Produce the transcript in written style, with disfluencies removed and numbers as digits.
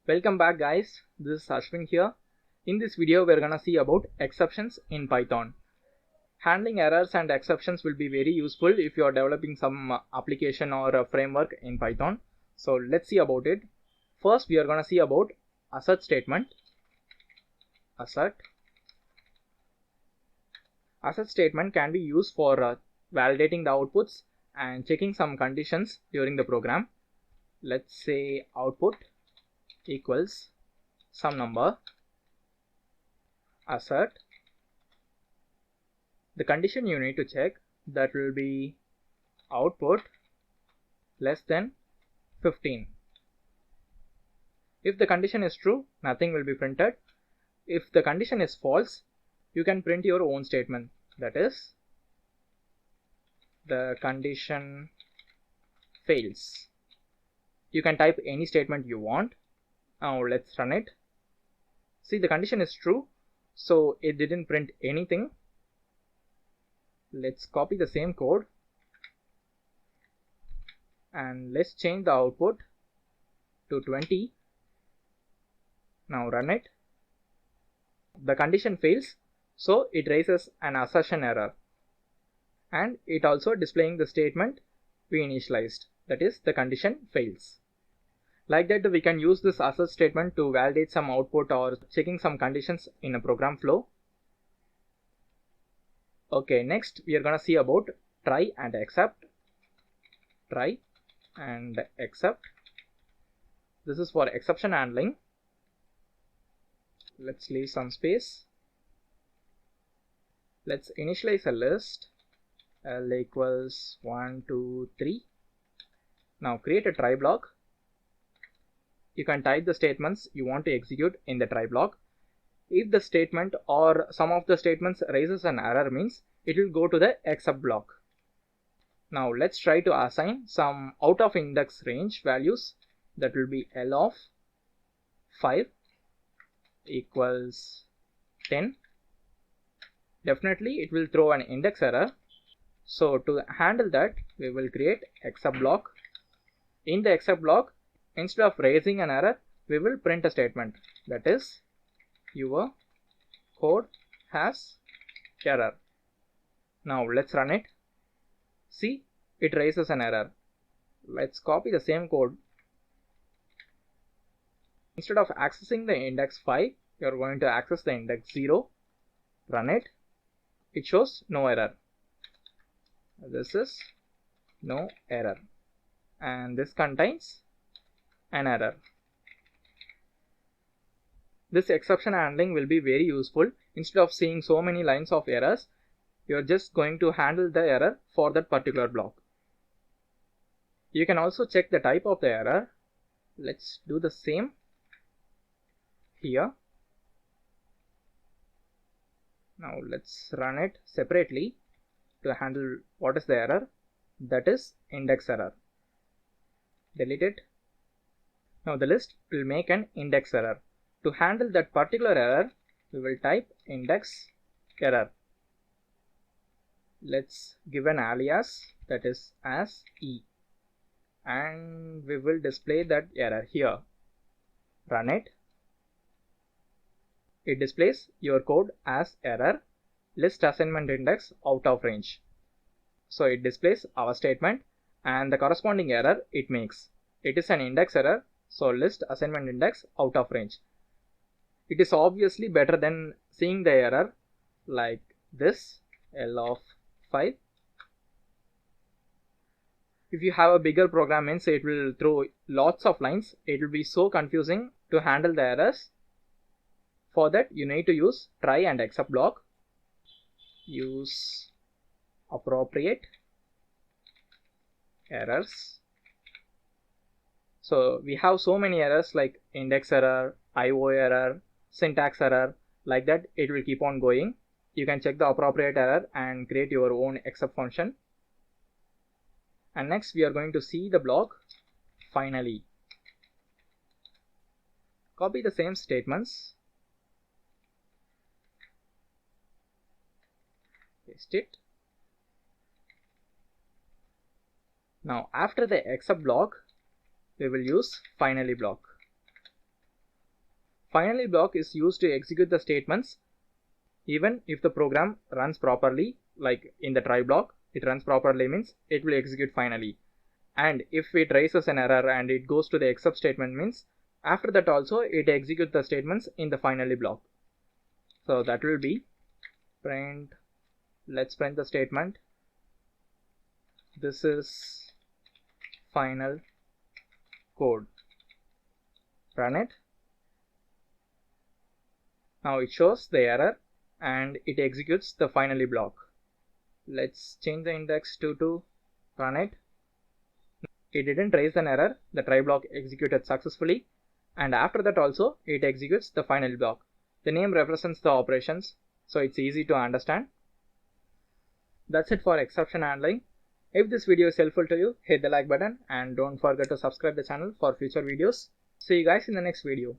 Welcome back guys, this is Ashwin here. In this video we're gonna see about exceptions in Python. Handling errors and exceptions will be very useful if you are developing some application or a framework in Python. So let's see about it. First we are gonna see about assert statement. Assert statement can be used for validating the outputs and checking some conditions during the program. Let's say output equals some number. Assert the condition you need to check, that will be output less than 15. If the condition is true, nothing will be printed. If the condition is false, you can print your own statement, that is the condition fails. You can type any statement you want. Now let's run it. See, the condition is true, so it didn't print anything. Let's copy the same code and let's change the output to 20. Now run it. The condition fails, so it raises an assertion error, and it also displaying the statement we initialized, that is the condition fails. Like that we can use this assert statement to validate some output or checking some conditions in a program flow. Okay, next we are gonna see about try and except. Try and except. This is for exception handling. Let's leave some space. Let's initialize a list. L equals 1, 2, 3. Now create a try block. You can type the statements you want to execute in the try block. If the statement or some of the statements raises an error, means it will go to the except block. Now let's try to assign some out of index range values. That will be L of 5 equals 10. Definitely it will throw an index error. So to handle that, we will create except block. In the except block, instead of raising an error, we will print a statement, that is your code has error. Now let's run it. See, it raises an error. Let's copy the same code. Instead of accessing the index 5, you are going to access the index 0. Run it. It shows no error. This is no error, and this contains an error. This exception handling will be very useful. Instead of seeing so many lines of errors, you are just going to handle the error for that particular block. You can also check the type of the error. Let's do the same here. Now let's run it separately to handle what is the error, that is index error. Delete it. Now the list will make an index error. To handle that particular error, we will type index error. Let's give an alias, that is as e, and we will display that error here. Run it. It displays your code as error list assignment index out of range. So it displays our statement and the corresponding error it makes. It is an index error, so list assignment index out of range. It is obviously better than seeing the error like this, L of 5. If you have a bigger program, means it will throw lots of lines. It will be so confusing to handle the errors. For that you need to use try and except block. Use appropriate errors. So we have so many errors like index error, IO error, syntax error, like that it will keep on going. You can check the appropriate error and create your own except function. And next we are going to see the block finally. Copy the same statements, paste it. Now after the except block, we will use finally block. finally block is used to execute the statements even if the program runs properly. Like in the try block, it runs properly means it will execute finally, and if it raises an error and it goes to the except statement means after that also it executes the statements in the finally block. So that will be print, let's print the statement, this is final code, run it. Now it shows the error and it executes the finally block. Let's change the index to 2, run it. It didn't raise an error, the try block executed successfully, and after that also it executes the finally block. The name represents the operations, so it's easy to understand. That's it for exception handling. If this video is helpful to you, hit the like button and don't forget to subscribe the channel for future videos. See you guys in the next video.